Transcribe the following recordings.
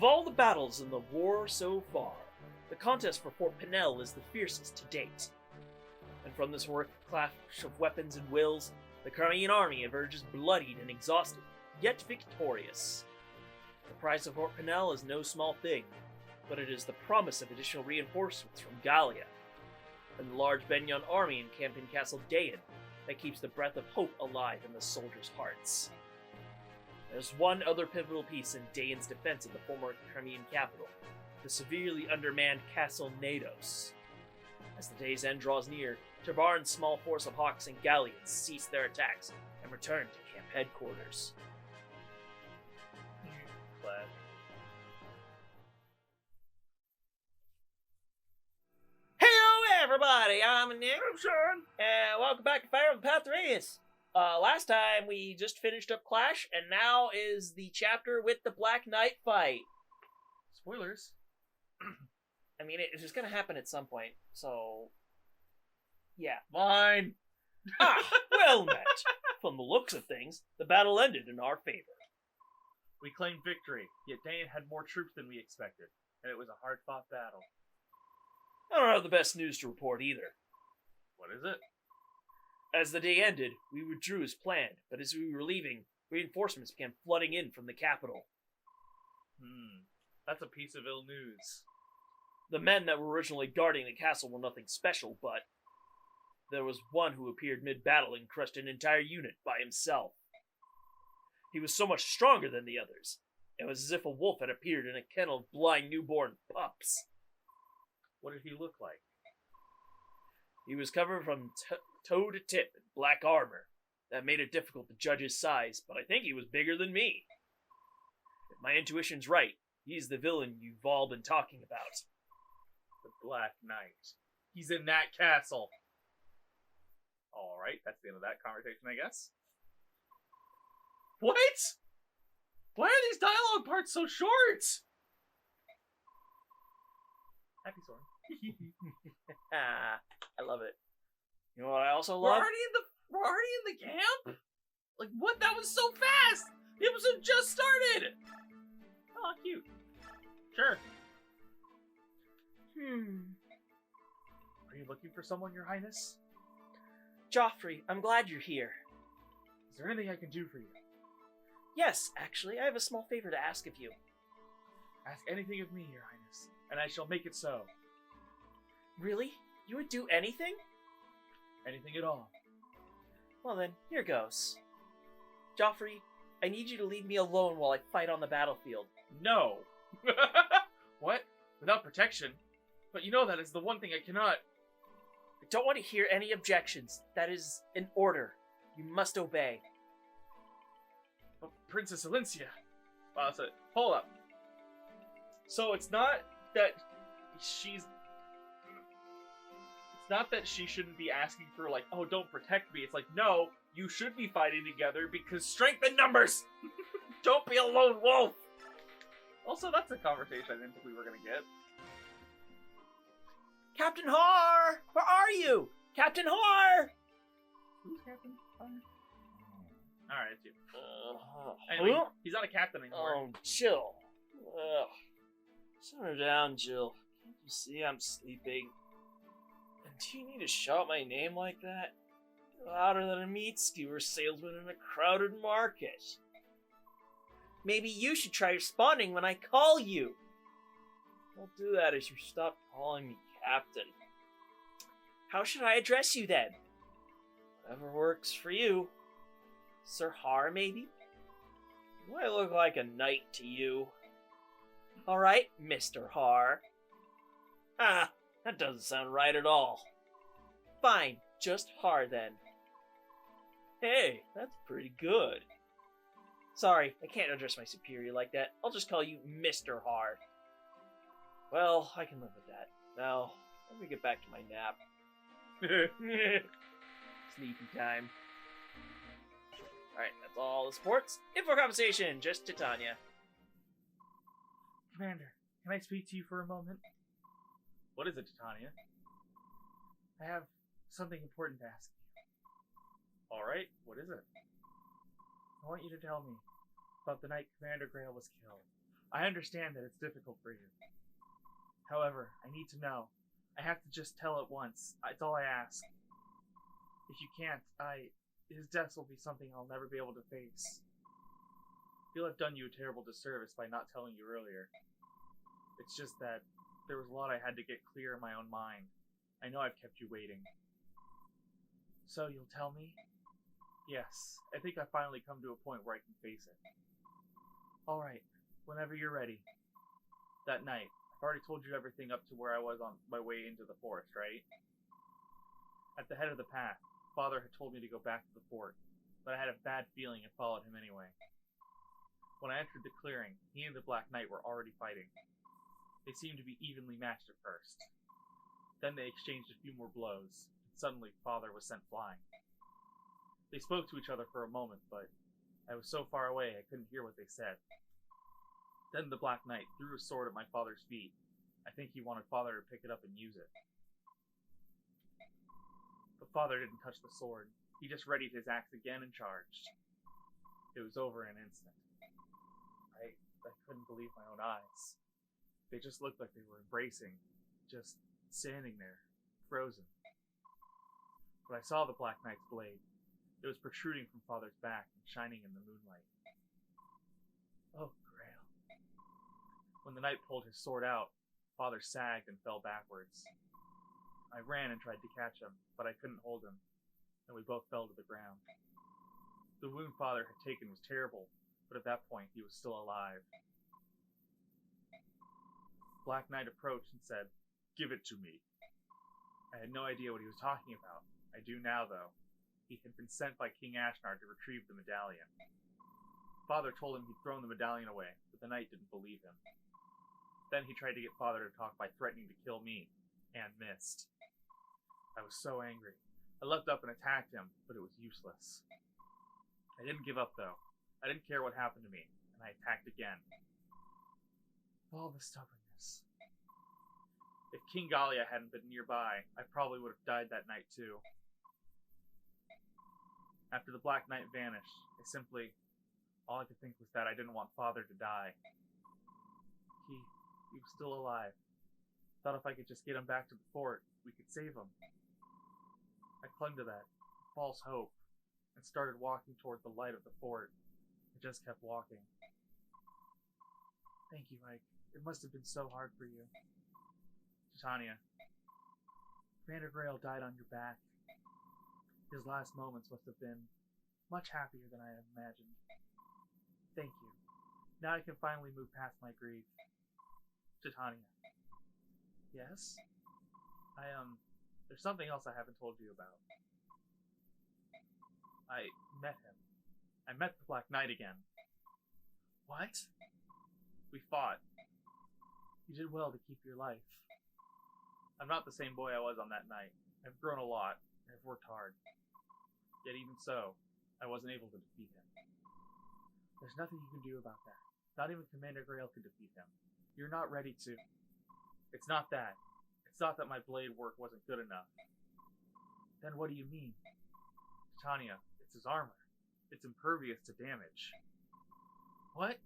Of all the battles in the war so far, the contest for Fort Pinel is the fiercest to date. And from this war clash of weapons and wills, the Crimean army emerges bloodied and exhausted, yet victorious. The prize of Fort Pinel is no small thing, but it is the promise of additional reinforcements from Gallia, and the large Benyon army encamped in Castle Dayan that keeps the breath of hope alive in the soldiers' hearts. There's one other pivotal piece in Dayan's defense of the former Crimean capital, the severely undermanned Castle Nados. As the day's end draws near, Tabarn's small force of Hawks and Galleons cease their attacks and return to camp headquarters. Glad. Heyo everybody, I'm Nick. I'm Sean. And welcome back to Fire on the Path to Radiance. Last time we just finished up Clash, and now is the chapter with the Black Knight fight. Spoilers. I mean, it's just gonna happen at some point, so... yeah. Fine. Well met. From the looks of things, the battle ended in our favor. We claimed victory, yet Dayan had more troops than we expected, and it was a hard-fought battle. I don't have the best news to report either. What is it? As the day ended, we withdrew as planned, but as we were leaving, reinforcements began flooding in from the capital. That's a piece of ill news. The men that were originally guarding the castle were nothing special, but there was one who appeared mid-battle and crushed an entire unit by himself. He was so much stronger than the others. It was as if a wolf had appeared in a kennel of blind newborn pups. What did he look like? He was covered from toe to tip in black armor. That made it difficult to judge his size, but I think he was bigger than me. If my intuition's right, he's the villain you've all been talking about. The Black Knight. He's in that castle. Alright, that's the end of that conversation, I guess. What? Why are these dialogue parts so short? Happy Soren. I love it. You know what I also We're love? already in the camp? Like, what? That was so fast! The episode just started! Oh, cute. Sure. Are you looking for someone, Your Highness? Joffrey, I'm glad you're here. Is there anything I can do for you? Yes, actually, I have a small favor to ask of you. Ask anything of me, Your Highness, and I shall make it so. Really? You would do anything? Anything at all. Well then, here goes. Joffrey, I need you to leave me alone while I fight on the battlefield. No! What? Without protection? But you know that is the one thing I cannot... I don't want to hear any objections. That is an order. You must obey. But Princess Alencia... Hold up. So it's not that she's... It's not that she shouldn't be asking for, like, oh, don't protect me. It's like, no, you should be fighting together because strength in numbers! Don't be a lone wolf! Also, that's a conversation I didn't think we were going to get. Captain Har! Where are you? Captain Har! Who's Captain? Alright, it's you. Anyway, he's not a captain anymore. Oh, Jill. Ugh. Simmer down, Jill. Can't you see I'm sleeping? And do you need to shout my name like that? Louder than a meat skewer salesman in a crowded market. Maybe you should try responding when I call you. I'll do that as you stop calling me Captain. How should I address you then? Whatever works for you. Sir Har, maybe? Do I look like a knight to you? Alright, Mr. Har. Ah, that doesn't sound right at all. Fine, just Har then. Hey, that's pretty good. Sorry, I can't address my superior like that. I'll just call you Mr. Har. Well, I can live with that. Now, let me get back to my nap. Sleepy time. Alright, that's all the sports. Info conversation, just Titania. Commander, can I speak to you for a moment? What is it, Titania? I have something important to ask you. Alright, what is it? I want you to tell me about the night Commander Grail was killed. I understand that it's difficult for you. However, I need to know. I have to just tell it once. It's all I ask. If you can't, his death will be something I'll never be able to face. I feel I've done you a terrible disservice by not telling you earlier. It's just that there was a lot I had to get clear in my own mind. I know I've kept you waiting. So you'll tell me? Yes, I think I've finally come to a point where I can face it. Alright, whenever you're ready. That night, I've already told you everything up to where I was on my way into the forest, right? At the head of the path, Father had told me to go back to the fort, but I had a bad feeling and followed him anyway. When I entered the clearing, he and the Black Knight were already fighting. They seemed to be evenly matched at first. Then they exchanged a few more blows, and suddenly Father was sent flying. They spoke to each other for a moment, but I was so far away I couldn't hear what they said. Then the Black Knight threw a sword at my father's feet. I think he wanted Father to pick it up and use it. But Father didn't touch the sword. He just readied his axe again and charged. It was over in an instant. I couldn't believe my own eyes. They just looked like they were embracing, just standing there, frozen. But I saw the Black Knight's blade. It was protruding from Father's back and shining in the moonlight. Oh, Grail. When the knight pulled his sword out, Father sagged and fell backwards. I ran and tried to catch him, but I couldn't hold him, and we both fell to the ground. The wound Father had taken was terrible, but at that point he was still alive. Black Knight approached and said, "Give it to me." I had no idea what he was talking about. I do now, though. He had been sent by King Ashnard to retrieve the medallion. Father told him he'd thrown the medallion away, but the knight didn't believe him. Then he tried to get Father to talk by threatening to kill me, and missed. I was so angry. I leapt up and attacked him, but it was useless. I didn't give up, though. I didn't care what happened to me, and I attacked again. All the stubbornness. If King Gallia hadn't been nearby, I probably would have died that night, too. After the Black Knight vanished, all I could think was that I didn't want Father to die. He was still alive. Thought if I could just get him back to the fort, we could save him. I clung to that false hope and started walking toward the light of the fort. I just kept walking. Thank you, Ike. It must have been so hard for you. Titania, Commander Grail died on your back. His last moments must have been much happier than I had imagined. Thank you. Now I can finally move past my grief. Titania. Yes? There's something else I haven't told you about. I met him. I met the Black Knight again. What? We fought. You did well to keep your life. I'm not the same boy I was on that night. I've grown a lot. I've worked hard. Yet even so, I wasn't able to defeat him. There's nothing you can do about that. Not even Commander Grail could defeat him. You're not ready to. It's not that. It's not that my blade work wasn't good enough. Then what do you mean? Titania, it's his armor. It's impervious to damage. What?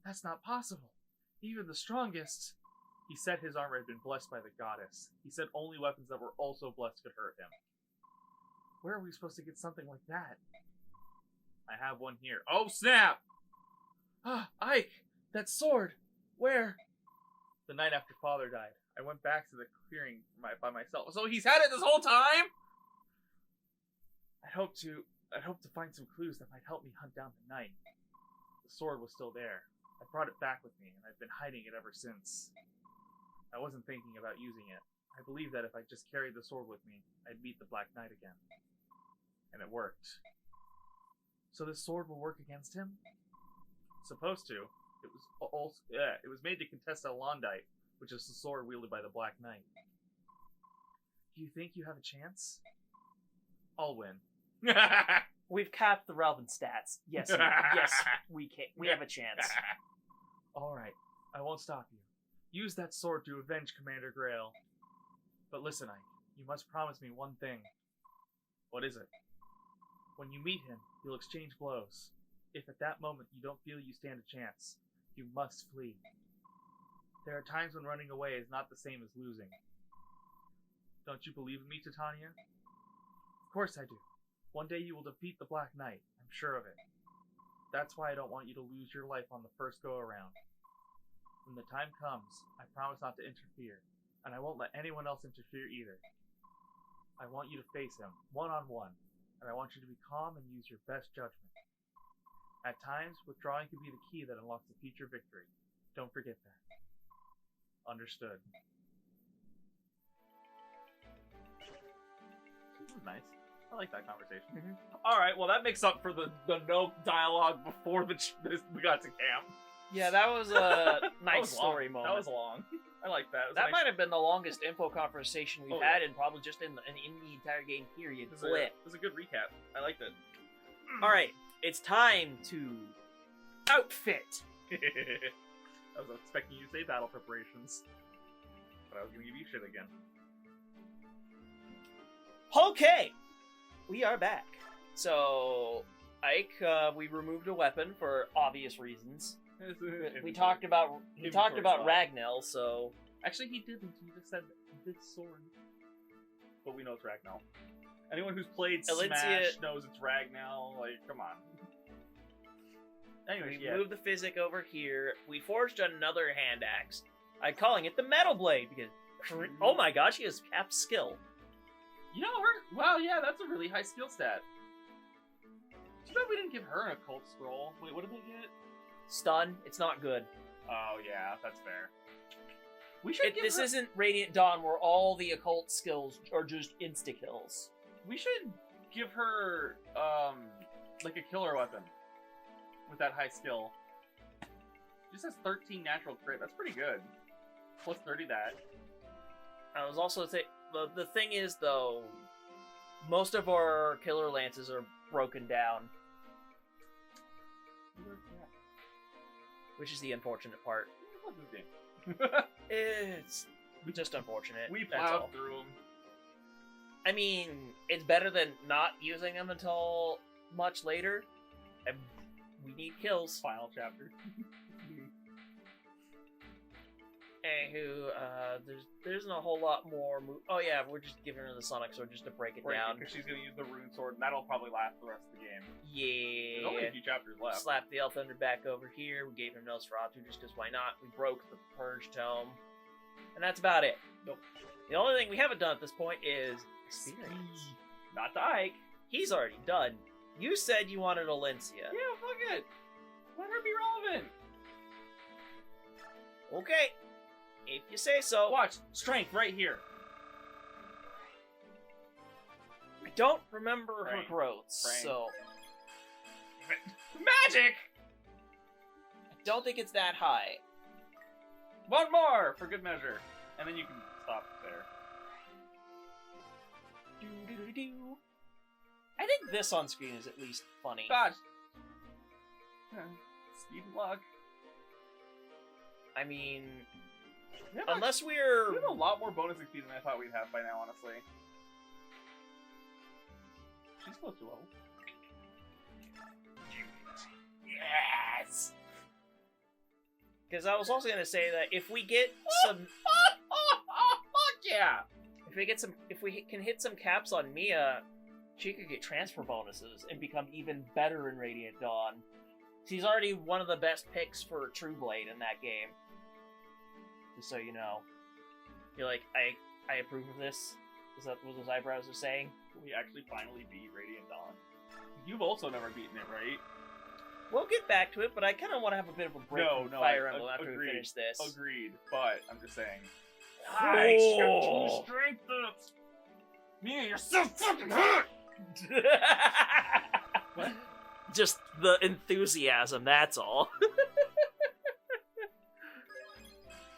That's not possible. Even the strongest. He said his armor had been blessed by the goddess. He said only weapons that were also blessed could hurt him. Where are we supposed to get something like that? I have one here. Oh, snap! Ah, Ike! That sword! Where? The night after Father died, I went back to the clearing by myself. So he's had it this whole time? I'd hoped to find some clues that might help me hunt down the knight. The sword was still there. I brought it back with me, and I've been hiding it ever since. I wasn't thinking about using it. I believed that if I just carried the sword with me, I'd meet the Black Knight again. And it worked. So this sword will work against him? Supposed to. It was made to contest Elondite, which is the sword wielded by the Black Knight. Do you think you have a chance? I'll win. We've capped the relevant stats. Yes, we can. We have a chance. All right, I won't stop you. Use that sword to avenge Commander Grail. But listen, Ike, you must promise me one thing. What is it? When you meet him, you'll exchange blows. If at that moment you don't feel you stand a chance, You must flee. There are times when running away is not the same as losing. Don't you believe in me, Titania? Of course I do. One day you will defeat the Black Knight. I'm sure of it. That's why I don't want you to lose your life on the first go-around. When the time comes, I promise not to interfere, and I won't let anyone else interfere either. I want you to face him, one-on-one, and I want you to be calm and use your best judgment. At times, withdrawing can be the key that unlocks a future victory. Don't forget that. Understood. This is nice. I like that conversation. Alright, well that makes up for the no dialogue before we got to camp. Yeah, that was a nice long. story moment. That was long. I like that. That might have been the longest info conversation we've had, and probably just in the entire game period. This was a good recap. I liked it. All right, it's time to outfit. I was expecting you to say battle preparations, but I was gonna give you shit again. Okay, we are back. So, Ike, we removed a weapon for obvious reasons. We talked about Ragnell, so actually he didn't. He just said this sword. But we know it's Ragnell. Anyone who's played Smash knows it's Ragnell. Like, come on. Anyway, we moved the physic over here. We forged another hand axe. I'm calling it the Metal Blade because, oh my god, she has capped skill. You know her? Wow, yeah, that's a really high skill stat. Too bad we didn't give her an occult scroll. Wait, what did they get? Stun. It's not good. Oh yeah, that's fair. We should. This isn't Radiant Dawn where all the occult skills are just insta kills. We should give her like a killer weapon with that high skill. Just has 13 natural crit. That's pretty good. Plus 30 that. I was also saying the thing is though, most of our killer lances are broken down. Which is the unfortunate part. It's just unfortunate. We plowed through them. I mean, it's better than not using them until much later. And we need kills. Final chapter. Anywho, there isn't a whole lot more. Oh yeah, we're just giving her the Sonic Sword just to break it down. Because she's gonna use the Rune Sword, and that'll probably last the rest of the game. Yeah. There's only a few chapters left. Slapped the Elf Thunder back over here. We gave him Nosferatu just because why not? We broke the Purge Tome. And that's about it. Nope. The only thing we haven't done at this point is experience. Not to Ike. He's already done. You said you wanted Alencia. Yeah, fuck it. Let her be relevant. Okay. If you say so. Watch. Strength right here. I don't remember her growths, so... Magic! I don't think it's that high. One more, for good measure. And then you can stop there. I think this on screen is at least funny. Gosh. Speed and luck. I mean... Unless we have a lot more bonus XP than I thought we'd have by now, honestly. She's close to level. Yes! Because I was also going to say that if we get some... Fuck yeah! If we can hit some caps on Mia, she could get transfer bonuses and become even better in Radiant Dawn. She's already one of the best picks for True Blade in that game. Just so you know. You're like, I approve of this? Is that what those eyebrows are saying? We actually finally beat Radiant Dawn. You've also never beaten it, right? We'll get back to it, but I kind of want to have a bit of a break from Fire Emblem after we finish this. Agreed, but I'm just saying. Nice! Your strength up! Mia, you're so fucking hurt! Just the enthusiasm, that's all.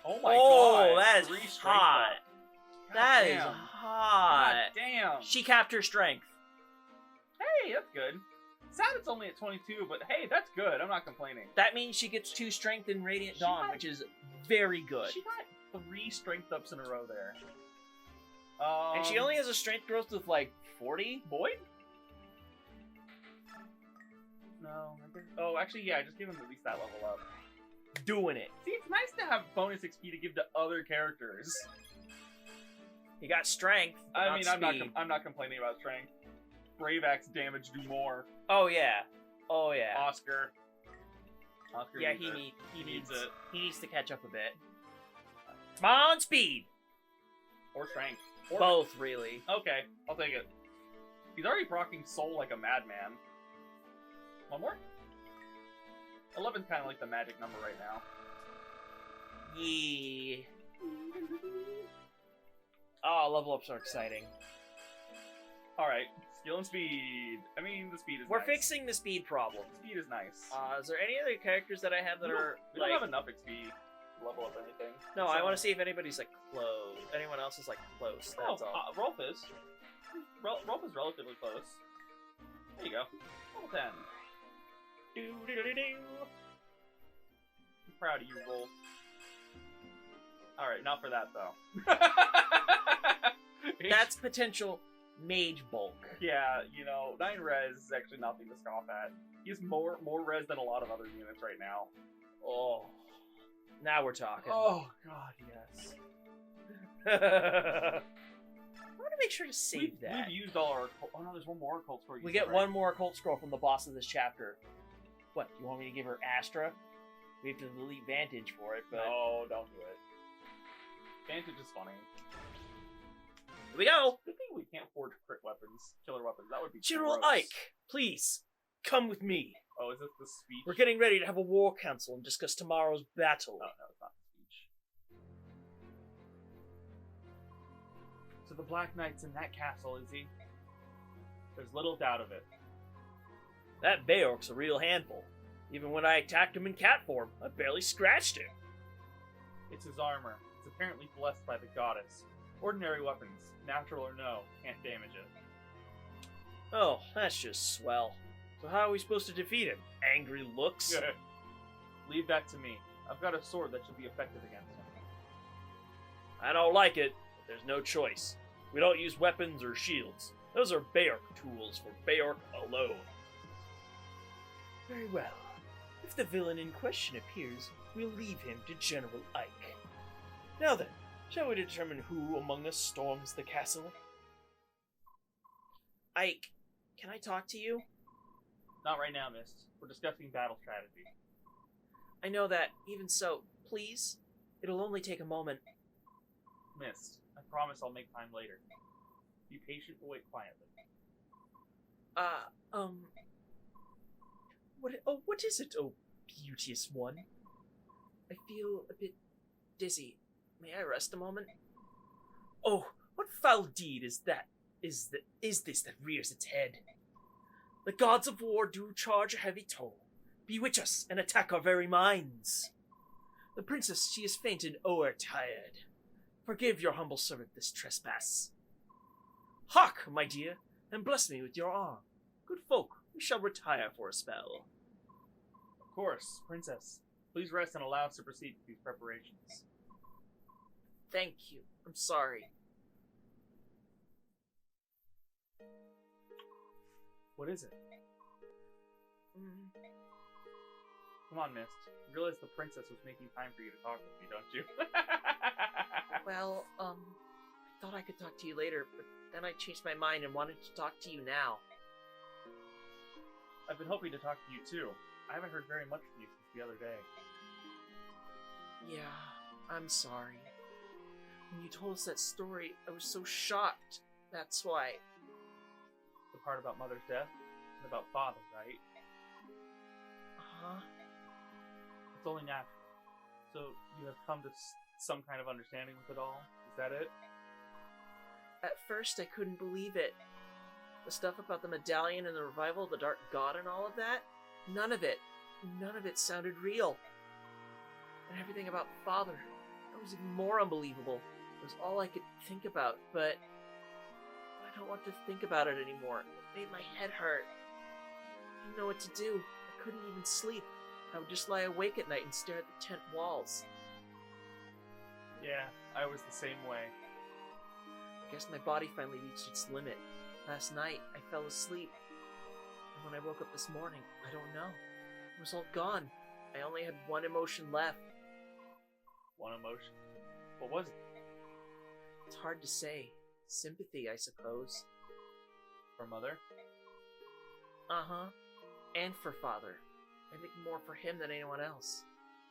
Oh my god. That is hot. That is hot. God damn. She capped her strength. Hey, that's good. Sad it's only at 22, but hey, that's good. I'm not complaining. That means she gets 2 strength in Radiant Dawn, which is very good. She got 3 strength ups in a row there. And she only has a strength growth of like 40? Boyd? No. Oh, actually, yeah, just give him at least that level up. doing it. See, it's nice to have bonus XP to give to other characters. He got strength. But I mean, speed. I'm not complaining about strength. Brave Axe damage do more. Oh yeah. Oh yeah. Oscar. Yeah, needs he it. needs to catch up a bit. Come on, speed. Or strength. Or Both, really. Okay, I'll take it. He's already proccing soul like a madman. One more? 11's kind of like the magic number right now. Yeah. Oh, level ups are exciting. Alright, skill and speed. I mean, the speed is We're nice. fixing the speed problem. Speed is nice. Is there any other characters that I have that are we like? don't have enough XP to level up anything. No, So- I want to see if anybody's like close. Anyone else is like close. That's all. Rolf is. Rolf is relatively close. There you go. Level 10. I'm proud of you, Rolf. Alright, not for that, though. That's potential mage bulk. Yeah, you know, 9 res is actually nothing to scoff at. He has more res than a lot of other units right now. Oh, now we're talking. Oh, God, yes. I want to make sure to save that. We've used all our... Oh, no, there's one more occult scroll. We get one more occult scroll from the boss of this chapter. What, you want me to give her Astra? We have to delete Vantage for it, but... No, don't do it. Vantage is funny. Here we go! Good thing we can't forge crit weapons, killer weapons. That would be General gross. Ike, please, come with me. Oh, is this the speech? We're getting ready to have a war council and discuss tomorrow's battle. Oh, no, it's not the speech. So the Black Knight's in that castle, is he? There's little doubt of it. That Beork's a real handful. Even when I attacked him in cat form, I barely scratched him. It's his armor. It's apparently blessed by the goddess. Ordinary weapons, natural or no, can't damage it. Oh, that's just swell. So how are we supposed to defeat him? Angry looks? Leave that to me. I've got a sword that should be effective against him. I don't like it, but there's no choice. We don't use weapons or shields. Those are Beork tools for Beork alone. Very well. If the villain in question appears, we'll leave him to General Ike. Now then, shall we determine who among us storms the castle? Ike, can I talk to you? Not right now, miss. We're discussing battle strategy. I know that. Even so, please? It'll only take a moment. Missed. I promise I'll make time later. Be patient, but wait quietly. What is it, oh beauteous one? I feel a bit dizzy. May I rest a moment? Oh, what foul deed is this that rears its head? The gods of war do charge a heavy toll. Bewitch us and attack our very minds. The princess, she is fainted o'ertired. Forgive your humble servant this trespass. Hark, my dear, and bless me with your arm. Good folk, we shall retire for a spell. Of course, princess. Please rest and allow us to proceed with these preparations. Thank you. I'm sorry. What is it? Come on, Mist. You realize the princess was making time for you to talk with me, don't you? Well, I thought I could talk to you later, but then I changed my mind and wanted to talk to you now. I've been hoping to talk to you too. I haven't heard very much from you since the other day. Yeah, I'm sorry. When you told us that story, I was so shocked. That's why. The part about Mother's death and about Father, right? Uh-huh. It's only natural. So you have come to some kind of understanding with it all? Is that it? At first, I couldn't believe it. The stuff about the medallion and the revival of the Dark God and all of that, none of it sounded real. And everything about Father, that was even more unbelievable. It was all I could think about, but I don't want to think about it anymore. It made my head hurt. I didn't know what to do. I couldn't even sleep. I would just lie awake at night and stare at the tent walls. Yeah, I was the same way. I guess my body finally reached its limit. Last night, I fell asleep. And when I woke up this morning, I don't know. It was all gone. I only had one emotion left. One emotion. What was it? It's hard to say. Sympathy, I suppose. For Mother? Uh-huh. And for Father. I think more for him than anyone else.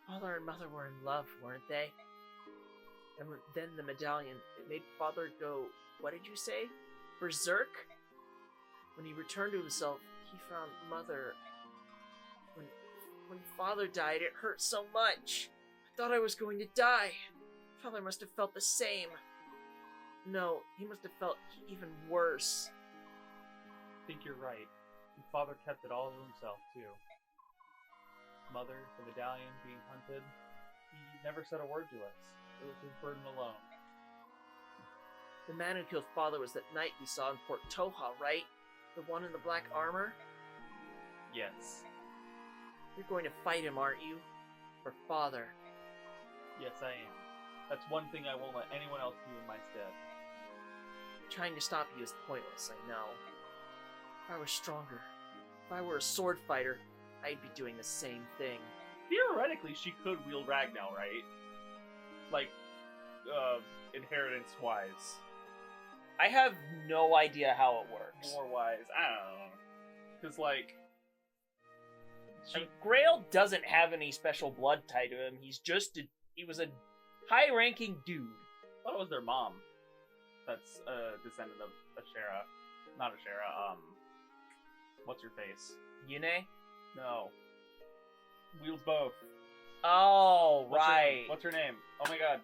Father and Mother were in love, weren't they? And then the medallion, it made Father go, what did you say? Berserk? When he returned to himself, he found Mother. When Father died, it hurt so much. I thought I was going to die. Father must have felt the same. No, he must have felt even worse. I think you're right. And Father kept it all to himself, too. Mother, the medallion, being hunted, he never said a word to us. It was his burden alone. The man who killed Father was that knight we saw in Port Toha, right? The one in the black armor? Yes. You're going to fight him, aren't you? For Father. Yes, I am. That's one thing I won't let anyone else do in my stead. Trying to stop you is pointless, I know. If I were stronger, if I were a sword fighter, I'd be doing the same thing. Theoretically, she could wield Ragnar, right? Like, inheritance-wise. I have no idea how it works. War-wise, I don't know. Because, like... Grail doesn't have any special blood tied to him. He was a high-ranking dude. I thought it was their mom. That's a descendant of Ashera. Not Ashera, what's her face? Yune? No. Wields both. Oh, right. What's her name? Oh my god.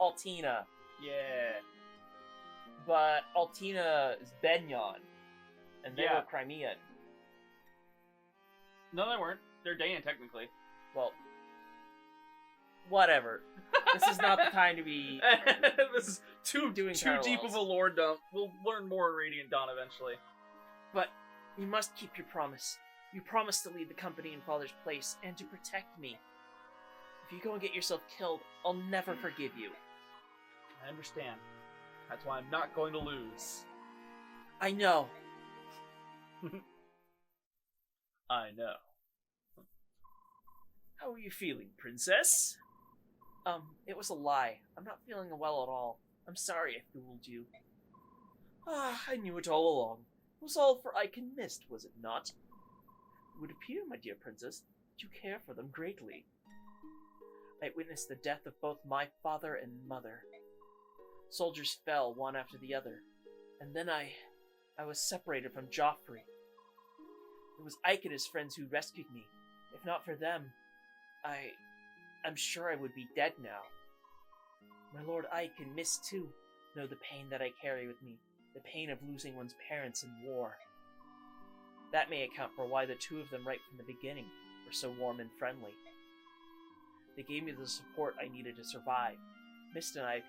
Altina. Yeah. But Altina is Benyon. And they Yeah. were Crimean. No, they weren't. They're Dayan, technically. Well, whatever. This is not the time to be This is too doing deep parallels. of a lore dump. We'll learn more in Radiant Dawn eventually. But you must keep your promise. You promised to lead the company in Father's place and to protect me. If you go and get yourself killed, I'll never forgive you. I understand. That's why I'm not going to lose. I know. I know. How are you feeling, princess? It was a lie. I'm not feeling well at all. I'm sorry I fooled you. Ah, I knew it all along. It was all for Icon Mist, was it not? It would appear, my dear princess, that you care for them greatly. I witnessed the death of both my father and mother. Soldiers fell one after the other, and then I was separated from Joffrey. It was Ike and his friends who rescued me. If not for them, I'm sure I would be dead now. My Lord Ike and Miss too know the pain that I carry with me, the pain of losing one's parents in war. That may account for why the two of them right from the beginning were so warm and friendly. They gave me the support I needed to survive. Mist and I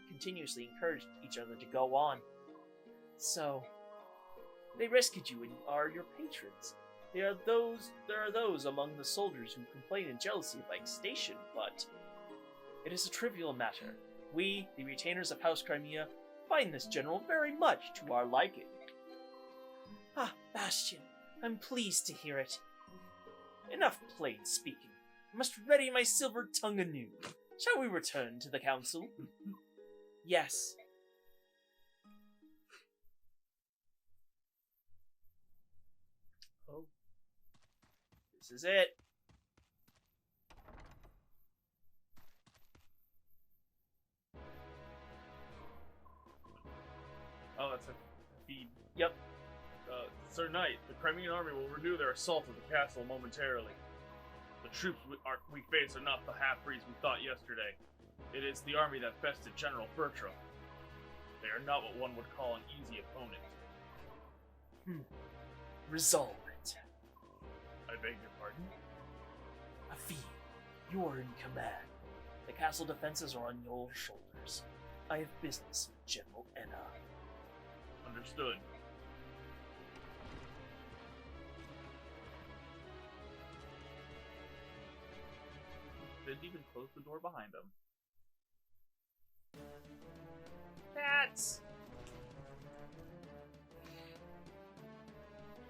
continuously encouraged each other to go on. So, they rescued you and are your patrons. There are those among the soldiers who complain in jealousy of Ike's station, but it is a trivial matter. We, the retainers of House Crimea, find this general very much to our liking. Ah, Bastion, I'm pleased to hear it. Enough plain speaking. I must ready my silver tongue anew. Shall we return to the council? Yes. Oh. This is it. Oh, that's a feed. Yep. Sir Knight, the Crimean army will renew their assault of the castle momentarily. The troops we face are not the half-breeds we thought yesterday. It is the army that bested General Bertram. They are not what one would call an easy opponent. Resolve it. I beg your pardon? Afi, you are in command. The castle defenses are on your shoulders. I have business with General Enna. Understood. Didn't even close the door behind him. Cats!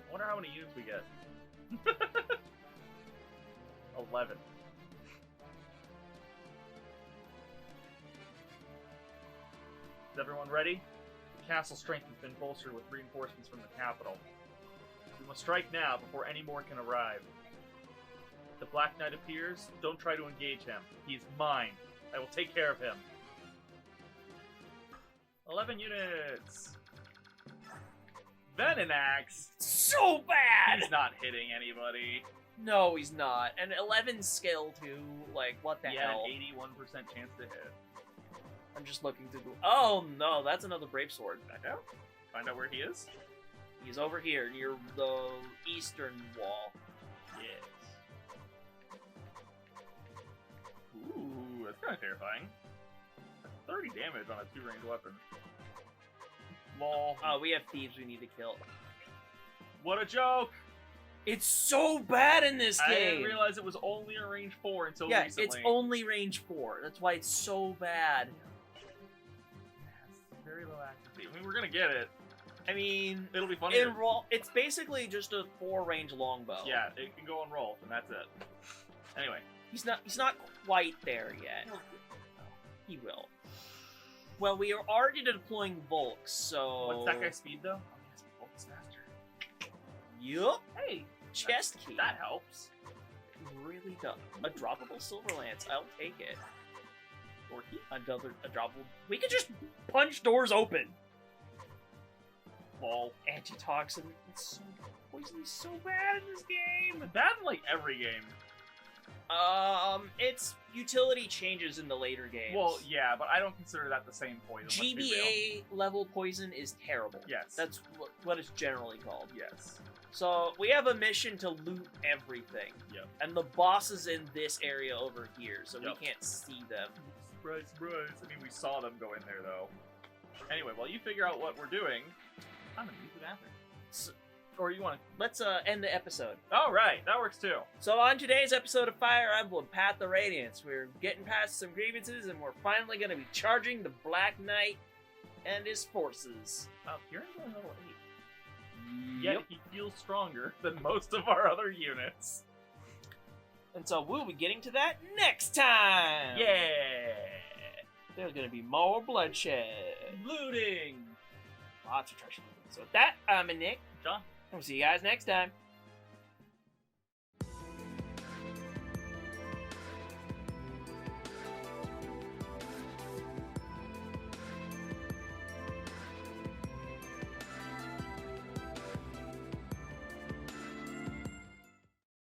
I wonder how many units we get. A 11. Is everyone ready? The castle strength has been bolstered with reinforcements from the capital. We must strike now before any more can arrive. If the Black Knight appears, don't try to engage him. He is mine. I will take care of him. 11 units! Venenax! So bad! He's not hitting anybody. No, he's not. And 11 skill too. Like, what the He had hell? an 81% chance to hit. I'm just looking through the... Oh, no, that's another Brave Sword. Back out. Find out where he is. He's over here, near the eastern wall. Yes. Ooh, that's kind of terrifying. That's 30 damage on a 2-range weapon. Lol. Oh, we have thieves we need to kill. What a joke! It's so bad in this I game! didn't realize it was only a range 4 until Yeah, recently. it's only range 4. That's why it's so bad. Yes, very low accuracy. I mean, we're gonna get it. I mean, It'll be funny. it's basically just a 4-range longbow. Yeah, it can go on roll, and that's it. Anyway. He's not quite there yet. He will. Well, we are already deploying Volks, so... What's that guy's speed, though? Oh, yes, Volk's faster. Yup. Hey, Chest key. that helps. Really does. A droppable silver lance. I'll take it. Or he. A droppable... We could just punch doors open. Lol. Antitoxin. It's so... Poison is so bad in this game. Bad in, like, every game. Its utility changes in the later games. Well, yeah, but I don't consider that the same poison. let's be real. GBA level poison is terrible. Yes. That's what it's generally called. Yes. So, we have a mission to loot everything. Yep. And the boss is in this area over here, so Yep. we can't see them. Surprise, surprise. I mean, we saw them go in there, though. Anyway, while you figure out what we're doing, I'm gonna use the bathroom. So, Or you want to... let's end the episode. Oh, right. That works, too. So on today's episode of Fire Emblem, Path of Radiance, we're getting past some grievances and we're finally going to be charging the Black Knight and his forces. Oh, you're in level 8. Yet he feels stronger than most of our other units. And so we'll be getting to that next time! Yeah! There's going to be more bloodshed. Looting! Lots of treasure. So with that, I'm Nick. John. And we'll see you guys next time.